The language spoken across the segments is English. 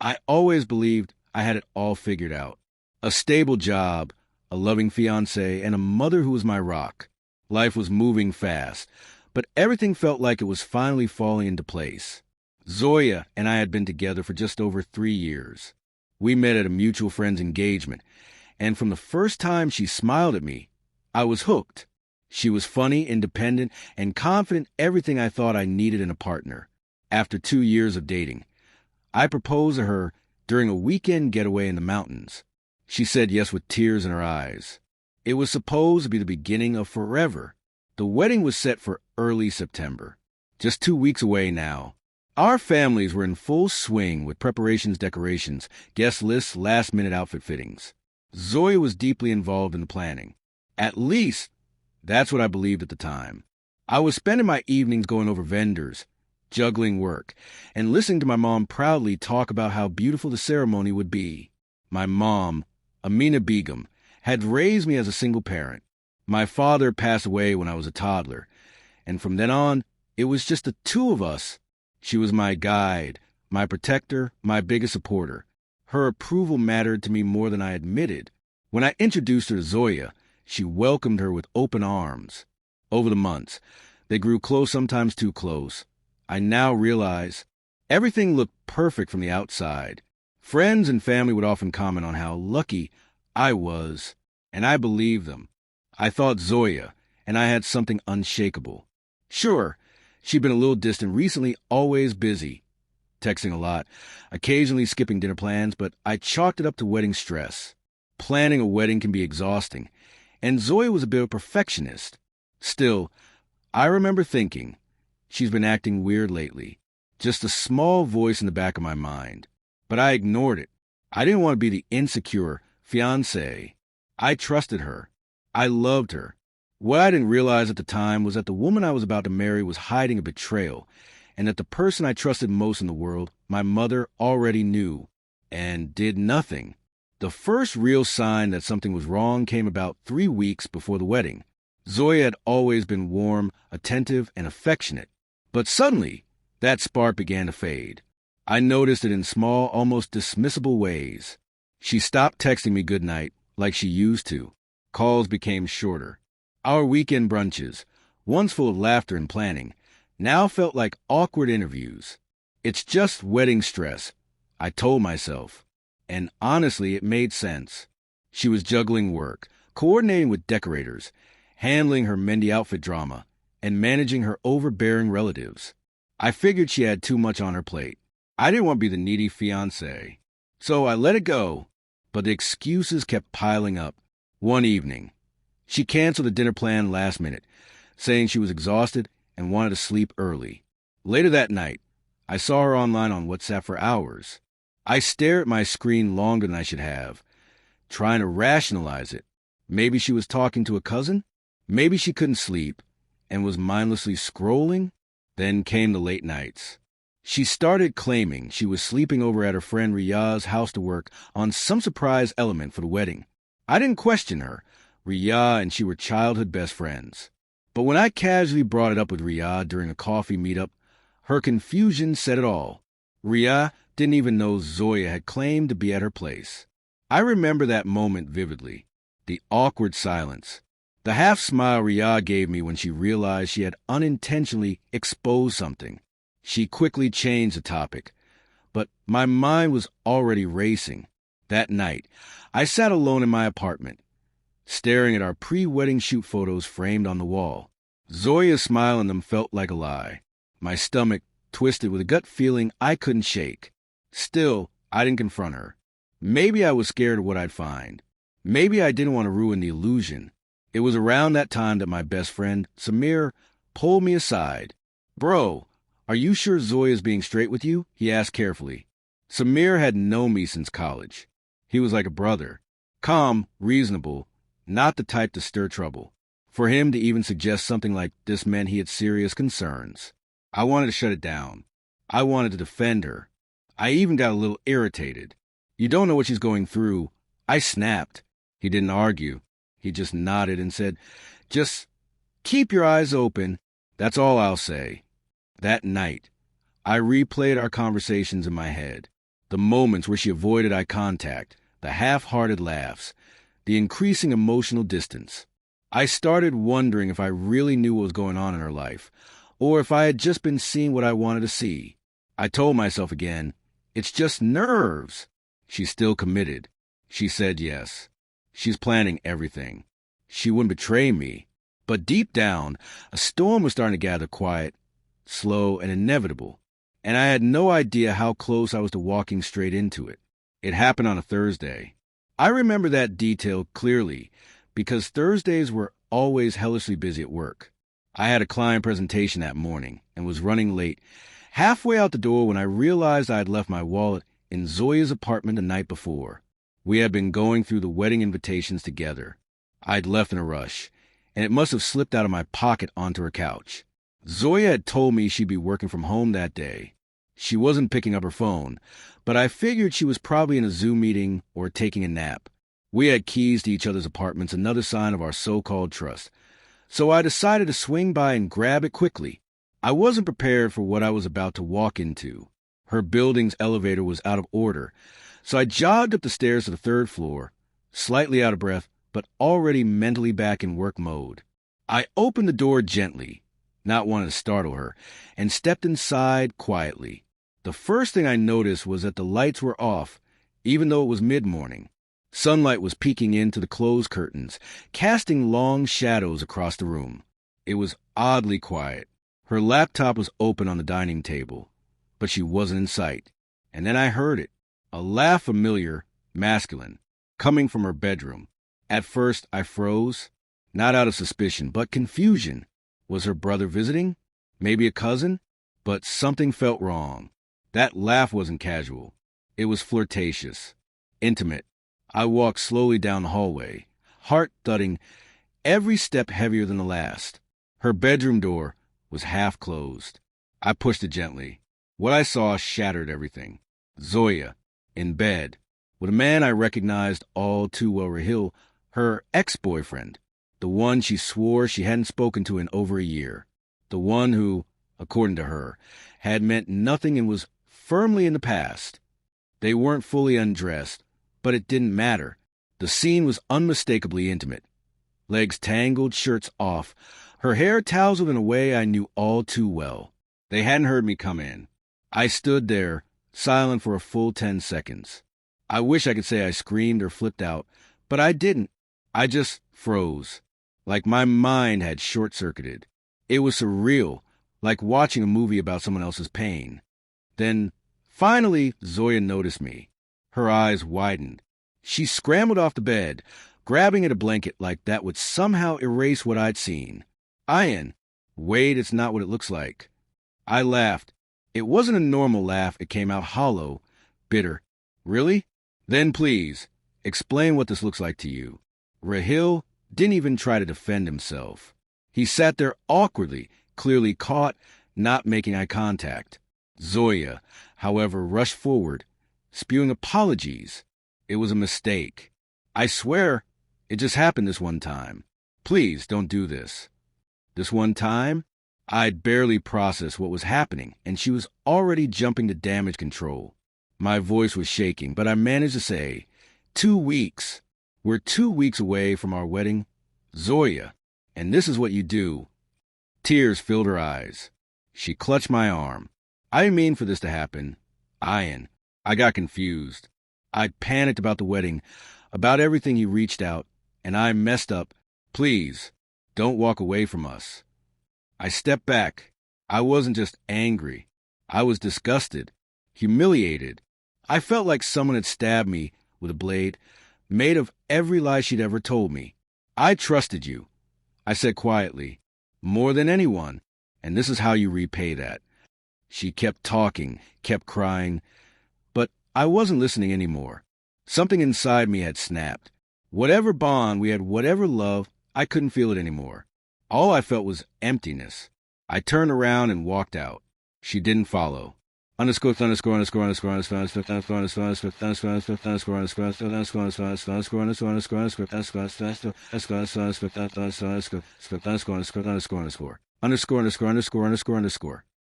I always believed I had it all figured out. A stable job, a loving fiancée, and a mother who was my rock. Life was moving fast, but everything felt like it was finally falling into place. Zoya and I had been together for just over 3 years. We met at a mutual friend's engagement, and from the first time she smiled at me, I was hooked. She was funny, independent, and confident, everything I thought I needed in a partner. After 2 years of dating, I proposed to her during a weekend getaway in the mountains. She said yes with tears in her eyes. It was supposed to be the beginning of forever. The wedding was set for early September, just 2 weeks away now. Our families were in full swing with preparations, decorations, guest lists, last-minute outfit fittings. Zoya was deeply involved in the planning. At least, that's what I believed at the time. I was spending my evenings going over vendors, juggling work, and listening to my mom proudly talk about how beautiful the ceremony would be. My mom, Amina Begum, had raised me as a single parent. My father passed away when I was a toddler, and from then on, it was just the two of us. She was my guide, my protector, my biggest supporter. Her approval mattered to me more than I admitted. When I introduced her to Zoya, she welcomed her with open arms. Over the months, they grew close, sometimes too close. I now realize everything looked perfect from the outside. Friends and family would often comment on how lucky I was, and I believed them. I thought Zoya and I had something unshakable. Sure, she'd been a little distant recently, always busy, texting a lot, occasionally skipping dinner plans, but I chalked it up to wedding stress. Planning a wedding can be exhausting, and Zoya was a bit of a perfectionist. Still, I remember thinking, she's been acting weird lately. Just a small voice in the back of my mind. But I ignored it. I didn't want to be the insecure fiancé. I trusted her. I loved her. What I didn't realize at the time was that the woman I was about to marry was hiding a betrayal, and that the person I trusted most in the world, my mother, already knew and did nothing. The first real sign that something was wrong came about 3 weeks before the wedding. Zoya had always been warm, attentive, and affectionate. But suddenly, that spark began to fade. I noticed it in small, almost dismissible ways. She stopped texting me goodnight like she used to. Calls became shorter. Our weekend brunches, once full of laughter and planning, now felt like awkward interviews. It's just wedding stress, I told myself. And honestly, it made sense. She was juggling work, coordinating with decorators, handling her Mendy outfit drama, and managing her overbearing relatives. I figured she had too much on her plate. I didn't want to be the needy fiancé. So I let it go, but the excuses kept piling up. One evening, she canceled the dinner plan last minute, saying she was exhausted and wanted to sleep early. Later that night, I saw her online on WhatsApp for hours. I stared at my screen longer than I should have, trying to rationalize it. Maybe she was talking to a cousin? Maybe she couldn't sleep and was mindlessly scrolling? Then came the late nights. She started claiming she was sleeping over at her friend Riyad's house to work on some surprise element for the wedding. I didn't question her. Riyad and she were childhood best friends. But when I casually brought it up with Riyad during a coffee meetup, her confusion said it all. Riyad didn't even know Zoya had claimed to be at her place. I remember that moment vividly. The awkward silence. The half-smile Riyad gave me when she realized she had unintentionally exposed something. She quickly changed the topic, but my mind was already racing. That night, I sat alone in my apartment, staring at our pre-wedding shoot photos framed on the wall. Zoya's smile in them felt like a lie. My stomach twisted with a gut feeling I couldn't shake. Still, I didn't confront her. Maybe I was scared of what I'd find. Maybe I didn't want to ruin the illusion. It was around that time that my best friend, Samir, pulled me aside. "Bro, are you sure Zoya's being straight with you?" he asked carefully. Samir had known me since college. He was like a brother. Calm, reasonable, not the type to stir trouble. For him to even suggest something like this meant he had serious concerns. I wanted to shut it down. I wanted to defend her. I even got a little irritated. "You don't know what she's going through." I snapped. He didn't argue. He just nodded and said, "Just keep your eyes open. That's all I'll say." That night, I replayed our conversations in my head. The moments where she avoided eye contact, the half-hearted laughs, the increasing emotional distance. I started wondering if I really knew what was going on in her life, or if I had just been seeing what I wanted to see. I told myself again, it's just nerves. She's still committed. She said yes. She's planning everything. She wouldn't betray me. But deep down, a storm was starting to gather, quiet, slow, and inevitable. And I had no idea how close I was to walking straight into it. It happened on a Thursday. I remember that detail clearly because Thursdays were always hellishly busy at work. I had a client presentation that morning and was running late, halfway out the door when I realized I had left my wallet in Zoya's apartment the night before. We had been going through the wedding invitations together. I'd left in a rush, and it must have slipped out of my pocket onto her couch. Zoya had told me she'd be working from home that day. She wasn't picking up her phone, but I figured she was probably in a Zoom meeting or taking a nap. We had keys to each other's apartments, another sign of our so-called trust. So I decided to swing by and grab it quickly. I wasn't prepared for what I was about to walk into. Her building's elevator was out of order, so I jogged up the stairs to the third floor, slightly out of breath, but already mentally back in work mode. I opened the door gently, not wanting to startle her, and stepped inside quietly. The first thing I noticed was that the lights were off, even though it was mid-morning. Sunlight was peeking into the closed curtains, casting long shadows across the room. It was oddly quiet. Her laptop was open on the dining table, but she wasn't in sight. And then I heard it, a laugh familiar, masculine, coming from her bedroom. At first, I froze, not out of suspicion, but confusion. Was her brother visiting? Maybe a cousin? But something felt wrong. That laugh wasn't casual. It was flirtatious, intimate. I walked slowly down the hallway, heart thudding, every step heavier than the last. Her bedroom door was half closed. I pushed it gently. What I saw shattered everything. Zoya, in bed, with a man I recognized all too well, Rahil, her ex-boyfriend, the one she swore she hadn't spoken to in over a year, the one who, according to her, had meant nothing and was firmly in the past. They weren't fully undressed, but it didn't matter. The scene was unmistakably intimate. Legs tangled, shirts off, her hair tousled in a way I knew all too well. They hadn't heard me come in. I stood there, silent for a full 10 seconds. I wish I could say I screamed or flipped out, but I didn't. I just froze, like my mind had short-circuited. It was surreal, like watching a movie about someone else's pain. Then, finally, Zoya noticed me. Her eyes widened. She scrambled off the bed, grabbing at a blanket like that would somehow erase what I'd seen. Ayan, wait, it's not what it looks like. I laughed. It wasn't a normal laugh. It came out hollow, bitter. Really? Then please, explain what this looks like to you. Rahil didn't even try to defend himself. He sat there awkwardly, clearly caught, not making eye contact. Zoya, however, rushed forward, spewing apologies. It was a mistake. I swear, it just happened this one time. Please don't do this. This one time? I'd barely processed what was happening, and she was already jumping to damage control. My voice was shaking, but I managed to say, 2 weeks. We're 2 weeks away from our wedding. Zoya, and this is what you do. Tears filled her eyes. She clutched my arm. I didn't mean for this to happen. Ayan. I got confused. I'd panicked about the wedding, about everything. He reached out, and I messed up. Please, don't walk away from us. I stepped back. I wasn't just angry. I was disgusted, humiliated. I felt like someone had stabbed me with a blade, made of every lie she'd ever told me. I trusted you, I said quietly, more than anyone, and this is how you repay that. She kept talking, kept crying, but I wasn't listening anymore. Something inside me had snapped. Whatever bond we had, whatever love, I couldn't feel it anymore. All I felt was emptiness. I turned around and walked out. She didn't follow. Underscore.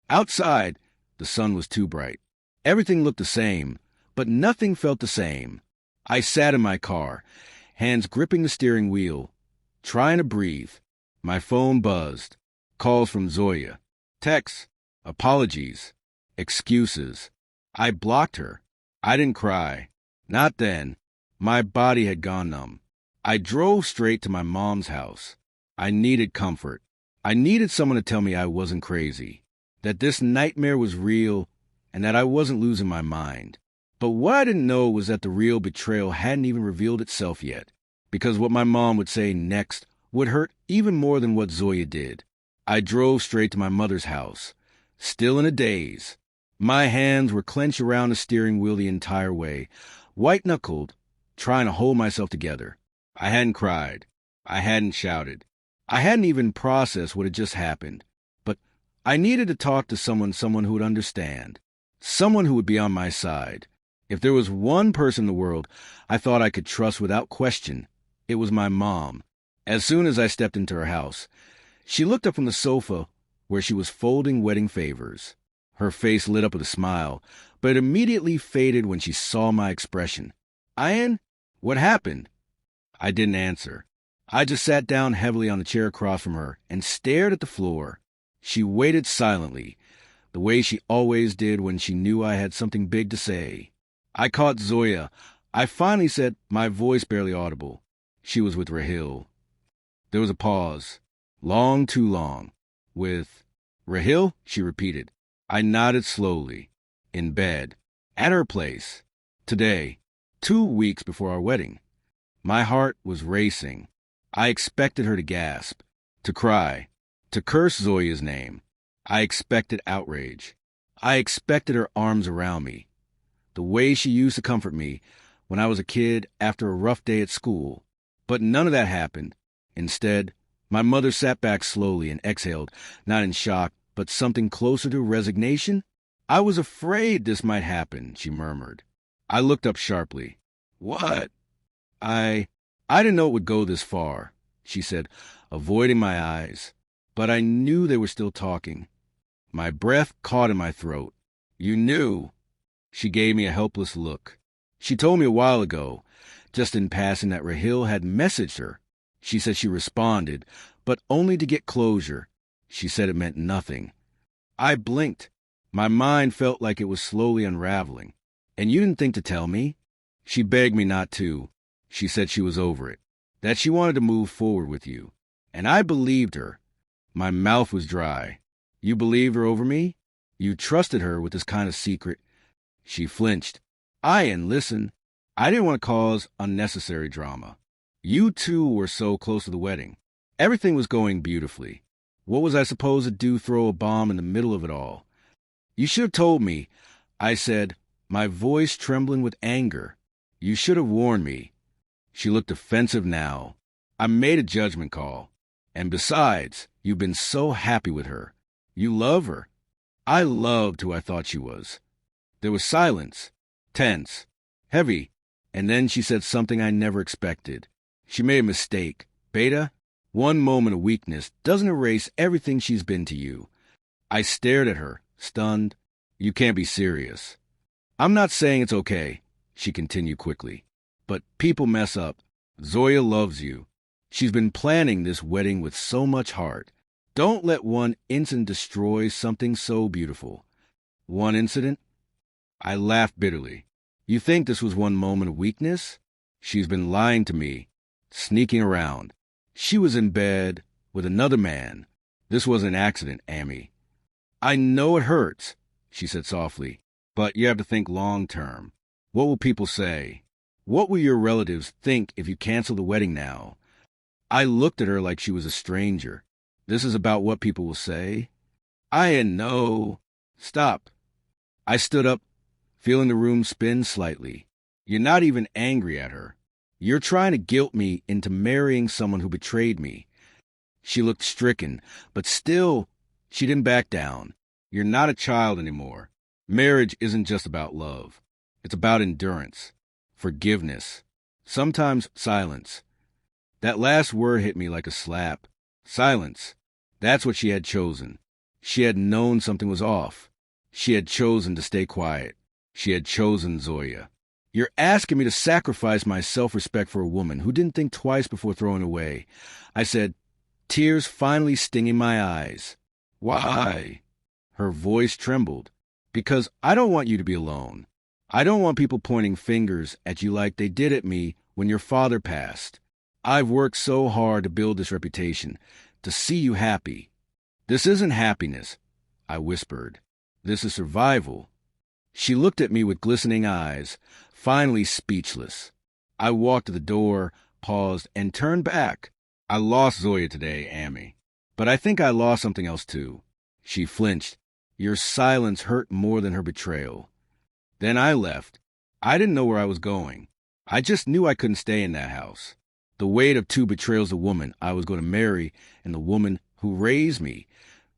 Outside, the sun was too bright. Everything looked the same. but nothing felt the same. I sat in my car, hands gripping the steering wheel, trying to breathe. My phone buzzed. Calls from Zoya. Texts. Apologies. Excuses. I blocked her. I didn't cry. Not then. My body had gone numb. I drove straight to my mom's house. I needed comfort. I needed someone to tell me I wasn't crazy, that this nightmare was real, and that I wasn't losing my mind. But what I didn't know was that the real betrayal hadn't even revealed itself yet, because what my mom would say next would hurt even more than what Zoya did. I drove straight to my mother's house, still in a daze. My hands were clenched around the steering wheel the entire way, white-knuckled, trying to hold myself together. I hadn't cried. I hadn't shouted. I hadn't even processed what had just happened. But I needed to talk to someone who would understand, someone who would be on my side. If there was one person in the world I thought I could trust without question, it was my mom. As soon as I stepped into her house, she looked up from the sofa where she was folding wedding favors. Her face lit up with a smile, but it immediately faded when she saw my expression. "Ayan, what happened?" I didn't answer. I just sat down heavily on the chair across from her and stared at the floor. She waited silently, the way she always did when she knew I had something big to say. I caught Zoya. I finally said, my voice barely audible. She was with Rahil. There was a pause. Long, too long. With Rahil? She repeated. I nodded slowly. In bed. At her place. Today. 2 weeks before our wedding. My heart was racing. I expected her to gasp, to cry, to curse Zoya's name. I expected outrage. I expected her arms around me, the way she used to comfort me when I was a kid after a rough day at school. But none of that happened. Instead, my mother sat back slowly and exhaled, not in shock, but something closer to resignation. "I was afraid this might happen," she murmured. I looked up sharply. "What?" I didn't know it would go this far," she said, avoiding my eyes. But I knew they were still talking. My breath caught in my throat. "You knew?" She gave me a helpless look. "She told me a while ago, just in passing, that Rahil had messaged her. She said she responded, but only to get closure. She said it meant nothing." I blinked. My mind felt like it was slowly unraveling. "And you didn't think to tell me?" She begged me not to. She said she was over it, that she wanted to move forward with you. And I believed her. My mouth was dry. "You believed her over me? You trusted her with this kind of secret?" She flinched. "Ayan, listen. I didn't want to cause unnecessary drama. You two were so close to the wedding. Everything was going beautifully. What was I supposed to do, throw a bomb in the middle of it all?" "You should have told me," I said, my voice trembling with anger. "You should have warned me." She looked offensive now. "I made a judgment call. And besides, you've been so happy with her. You love her." I loved who I thought she was. There was silence, tense, heavy, and then she said something I never expected. She made a mistake. "Beta, one moment of weakness doesn't erase everything she's been to you." I stared at her, stunned. "You can't be serious." "I'm not saying it's okay," she continued quickly. "But people mess up. Zoya loves you. She's been planning this wedding with so much heart. Don't let one incident destroy something so beautiful." "One incident?" I laughed bitterly. "You think this was one moment of weakness? She's been lying to me, sneaking around. She was in bed with another man. This was an accident, Amy." "I know it hurts," she said softly, "but you have to think long term. What will people say? What will your relatives think if you cancel the wedding now?" I looked at her like she was a stranger. "This is about what people will say?" "I know." "Stop." I stood up, feeling the room spin slightly. "You're not even angry at her. You're trying to guilt me into marrying someone who betrayed me." She looked stricken, but still, she didn't back down. "You're not a child anymore. Marriage isn't just about love. It's about endurance, forgiveness, sometimes silence." That last word hit me like a slap. Silence. That's what she had chosen. She had known something was off. She had chosen to stay quiet. She had chosen Zoya. You're asking me to sacrifice my self-respect for a woman who didn't think twice before throwing away. I said, tears finally stinging my eyes. Why? Her voice trembled. Because I don't want you to be alone. I don't want people pointing fingers at you like they did at me when your father passed. I've worked so hard to build this reputation, to see you happy. This isn't happiness, I whispered. This is survival. She looked at me with glistening eyes, finally speechless. I walked to the door, paused, and turned back. I lost Zoya today, Amy. But I think I lost something else too. She flinched. Your silence hurt more than her betrayal. Then I left. I didn't know where I was going. I just knew I couldn't stay in that house. The weight of two betrayals, the woman I was going to marry and the woman who raised me,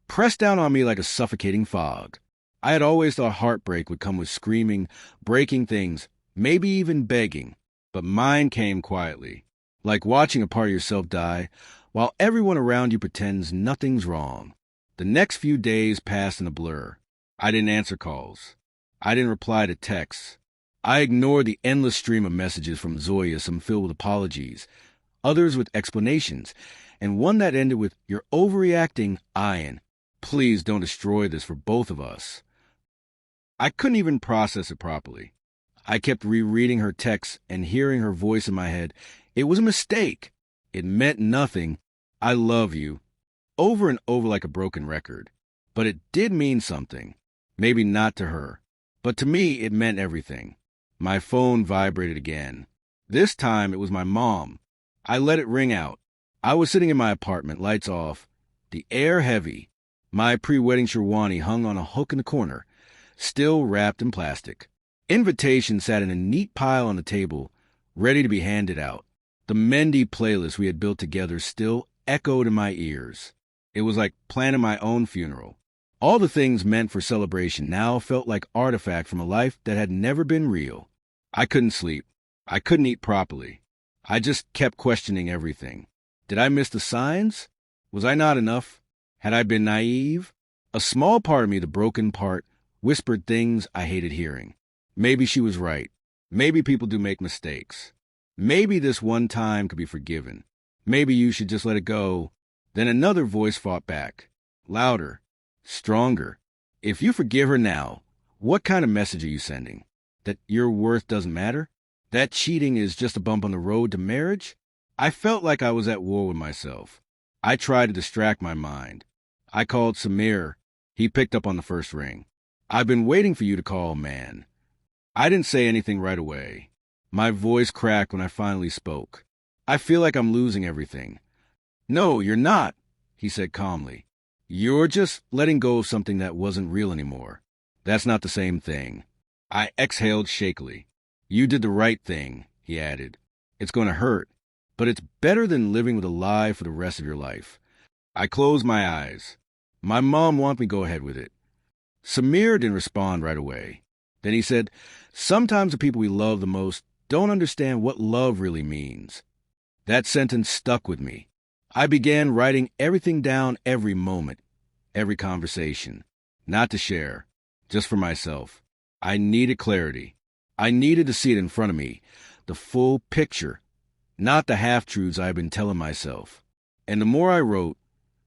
pressed down on me like a suffocating fog. I had always thought heartbreak would come with screaming, breaking things, maybe even begging. But mine came quietly, like watching a part of yourself die, while everyone around you pretends nothing's wrong. The next few days passed in a blur. I didn't answer calls. I didn't reply to texts. I ignored the endless stream of messages from Zoya, some filled with apologies, others with explanations, and one that ended with, "You're overreacting, Ayan. Please don't destroy this for both of us." I couldn't even process it properly. I kept rereading her texts and hearing her voice in my head. It was a mistake. It meant nothing. I love you. Over and over like a broken record. But it did mean something. Maybe not to her. But to me, it meant everything. My phone vibrated again. This time, it was my mom. I let it ring out. I was sitting in my apartment, lights off, the air heavy. My pre-wedding sherwani hung on a hook in the corner, still wrapped in plastic. Invitations sat in a neat pile on the table, ready to be handed out. The Mendy playlist we had built together still echoed in my ears. It was like planning my own funeral. All the things meant for celebration now felt like artifact from a life that had never been real. I couldn't sleep. I couldn't eat properly. I just kept questioning everything. Did I miss the signs? Was I not enough? Had I been naive? A small part of me, the broken part, whispered things I hated hearing. Maybe she was right. Maybe people do make mistakes. Maybe this one time could be forgiven. Maybe you should just let it go. Then another voice fought back. Louder. Stronger. If you forgive her now, what kind of message are you sending? That your worth doesn't matter? That cheating is just a bump on the road to marriage? I felt like I was at war with myself. I tried to distract my mind. I called Samir. He picked up on the first ring. I've been waiting for you to call, man. I didn't say anything right away. My voice cracked when I finally spoke. I feel like I'm losing everything. No, you're not, he said calmly. You're just letting go of something that wasn't real anymore. That's not the same thing. I exhaled shakily. You did the right thing, he added. It's going to hurt, but it's better than living with a lie for the rest of your life. I closed my eyes. My mom wanted me to go ahead with it. Samir didn't respond right away. Then he said, sometimes the people we love the most don't understand what love really means. That sentence stuck with me. I began writing everything down, every moment, every conversation. Not to share, just for myself. I needed clarity. I needed to see it in front of me, the full picture, not the half-truths I had been telling myself. And the more I wrote,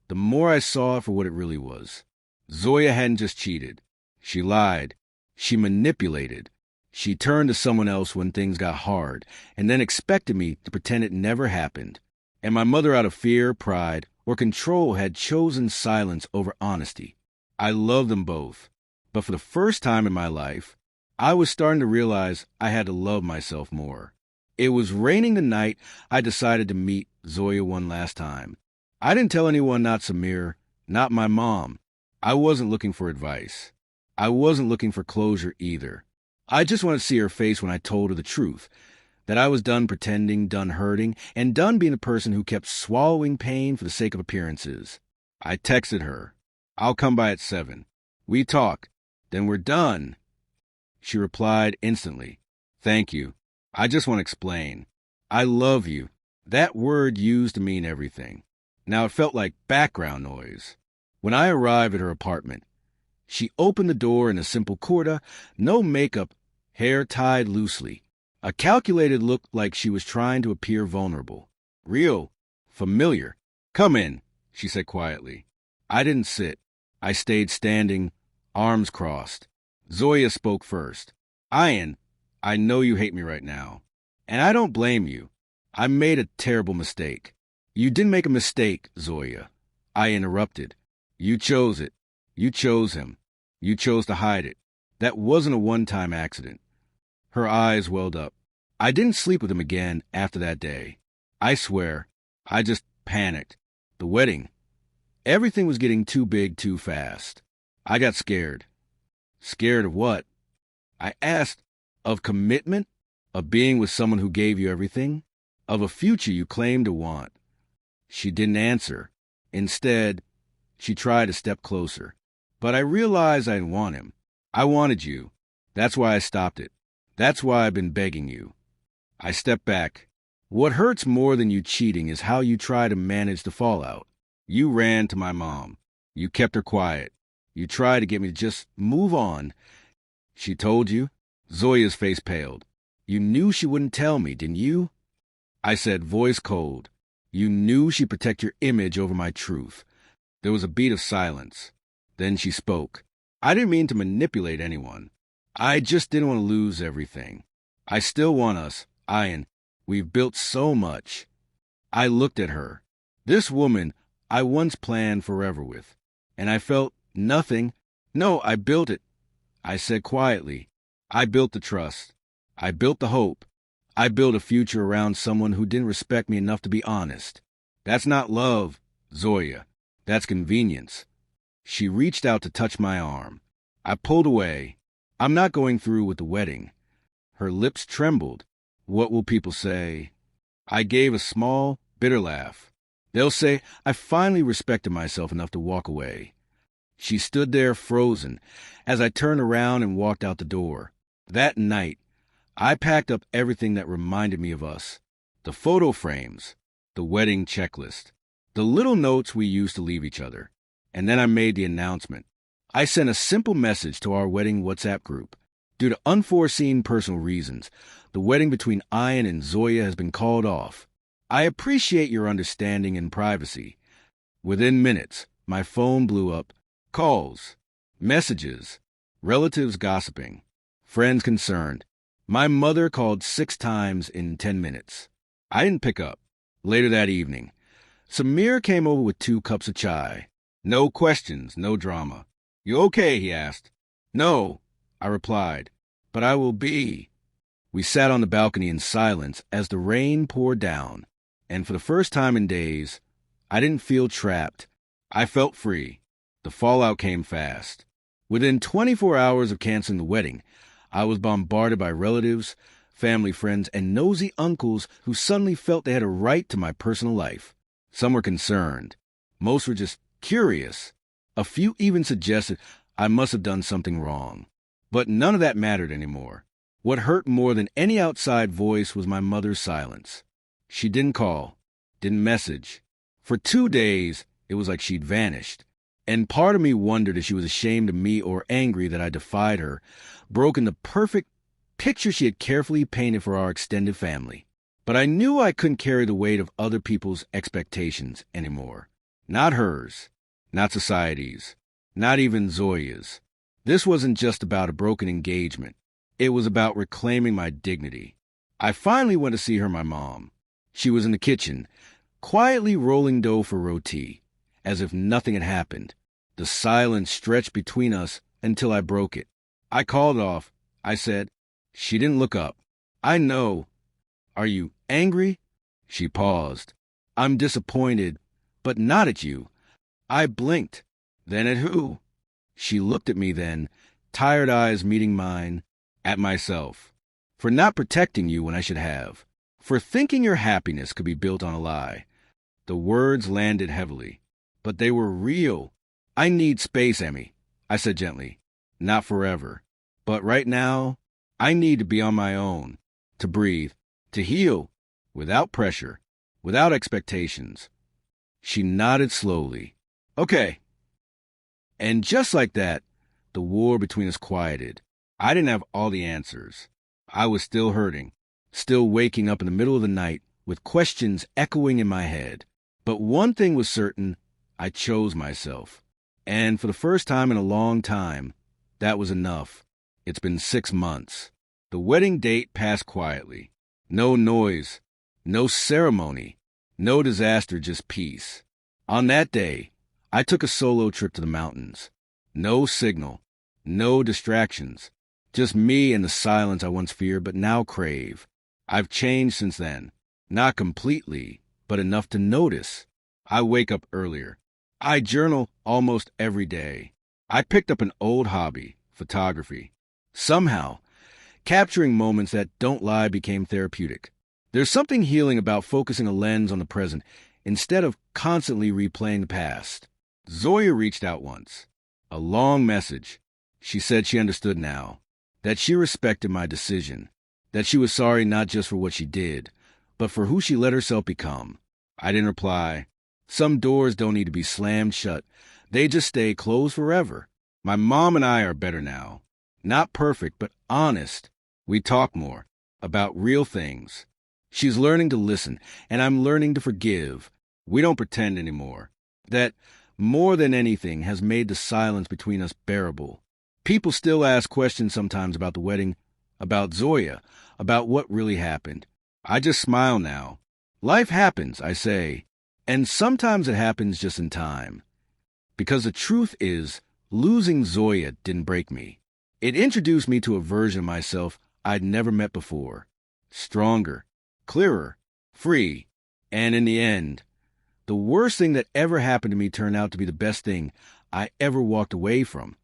the more I saw it for what it really was. Zoya hadn't just cheated. She lied. She manipulated. She turned to someone else when things got hard, and then expected me to pretend it never happened. And my mother, out of fear, pride, or control, had chosen silence over honesty. I loved them both. But for the first time in my life, I was starting to realize I had to love myself more. It was raining the night I decided to meet Zoya one last time. I didn't tell anyone, not Samir, not my mom. I wasn't looking for advice. I wasn't looking for closure either. I just wanted to see her face when I told her the truth, that I was done pretending, done hurting, and done being the person who kept swallowing pain for the sake of appearances. I texted her, I'll come by at 7. We talk, then we're done. She replied instantly, thank you. I just want to explain. I love you. That word used to mean everything. Now it felt like background noise. When I arrived at her apartment, she opened the door in a simple kurta, no makeup, hair tied loosely. A calculated look like she was trying to appear vulnerable. Real, familiar. "Come in," she said quietly. I didn't sit. I stayed standing, arms crossed. Zoya spoke first. "Ayan, I know you hate me right now. And I don't blame you. I made a terrible mistake." "You didn't make a mistake, Zoya," I interrupted. "You chose it. You chose him. You chose to hide it. That wasn't a one-time accident." Her eyes welled up. "I didn't sleep with him again after that day. I swear, I just panicked. The wedding. Everything was getting too big too fast. I got scared." "Scared of what?" I asked. "Of commitment? Of being with someone who gave you everything? Of a future you claimed to want?" She didn't answer. Instead, she tried to step closer. "But I realized I didn't want him. I wanted you. That's why I stopped it. That's why I've been begging you." I stepped back. "What hurts more than you cheating is how you try to manage the fallout. You ran to my mom. You kept her quiet. You tried to get me to just move on." "She told you?" Zoya's face paled. "You knew she wouldn't tell me, didn't you?" I said, voice cold. "You knew she'd protect your image over my truth." There was a beat of silence. Then she spoke. "I didn't mean to manipulate anyone. I just didn't want to lose everything. I still want us, Ayan. We've built so much." I looked at her. This woman I once planned forever with. And I felt nothing. "No, I built it," I said quietly. "I built the trust. I built the hope. I built a future around someone who didn't respect me enough to be honest. That's not love, Zoya. That's convenience." She reached out to touch my arm. I pulled away. "I'm not going through with the wedding." Her lips trembled. "What will people say?" I gave a small, bitter laugh. "They'll say I finally respected myself enough to walk away." She stood there frozen as I turned around and walked out the door. That night, I packed up everything that reminded me of us. The photo frames, the wedding checklist, the little notes we used to leave each other. And then I made the announcement. I sent a simple message to our wedding WhatsApp group. "Due to unforeseen personal reasons, the wedding between Ayan and Zoya has been called off. I appreciate your understanding and privacy." Within minutes, my phone blew up. Calls, messages, relatives gossiping, friends concerned. My mother called 6 times in 10 minutes. I didn't pick up. Later that evening, Samir came over with 2 cups of chai. No questions, no drama. "You okay?" he asked. "No," I replied, "but I will be." We sat on the balcony in silence as the rain poured down, and for the first time in days, I didn't feel trapped. I felt free. The fallout came fast. Within 24 hours of canceling the wedding, I was bombarded by relatives, family friends, and nosy uncles who suddenly felt they had a right to my personal life. Some were concerned. Most were just curious. A few even suggested I must have done something wrong. But none of that mattered anymore. What hurt more than any outside voice was my mother's silence. She didn't call, didn't message. For 2 days, it was like she'd vanished. And part of me wondered if she was ashamed of me or angry that I defied her, broken the perfect picture she had carefully painted for our extended family. But I knew I couldn't carry the weight of other people's expectations anymore. Not hers, not society's, not even Zoya's. This wasn't just about a broken engagement. It was about reclaiming my dignity. I finally went to see my mom. She was in the kitchen, quietly rolling dough for roti, as if nothing had happened. The silence stretched between us until I broke it. I called off. I said. She didn't look up. "I know. Are you angry?" She paused. "I'm disappointed, but not at you." I blinked. "Then at who?" She looked at me then, tired eyes meeting mine, at myself. "For not protecting you when I should have. For thinking your happiness could be built on a lie." The words landed heavily, but they were real. "I need space, Emmy," I said gently. "Not forever. But right now, I need to be on my own, to breathe, to heal, without pressure, without expectations." She nodded slowly. "Okay." And just like that, the war between us quieted. I didn't have all the answers. I was still hurting, still waking up in the middle of the night with questions echoing in my head. But one thing was certain, I chose myself. And for the first time in a long time, that was enough. It's been 6 months. The wedding date passed quietly. No noise, no ceremony, no disaster, just peace. On that day, I took a solo trip to the mountains. No signal, no distractions, just me and the silence I once feared but now crave. I've changed since then. Not completely, but enough to notice. I wake up earlier. I journal almost every day. I picked up an old hobby, photography. Somehow, capturing moments that don't lie became therapeutic. There's something healing about focusing a lens on the present instead of constantly replaying the past. Zoya reached out once. A long message. She said she understood now, that she respected my decision, that she was sorry not just for what she did, but for who she let herself become. I didn't reply. Some doors don't need to be slammed shut. They just stay closed forever. My mom and I are better now. Not perfect, but honest. We talk more about real things. She's learning to listen, and I'm learning to forgive. We don't pretend anymore. That, more than anything, has made the silence between us bearable. People still ask questions sometimes about the wedding, about Zoya, about what really happened. I just smile now. Life happens, I say, and sometimes it happens just in time. Because the truth is, losing Zoya didn't break me. It introduced me to a version of myself I'd never met before. Stronger, clearer, free, and in the end, the worst thing that ever happened to me turned out to be the best thing I ever walked away from.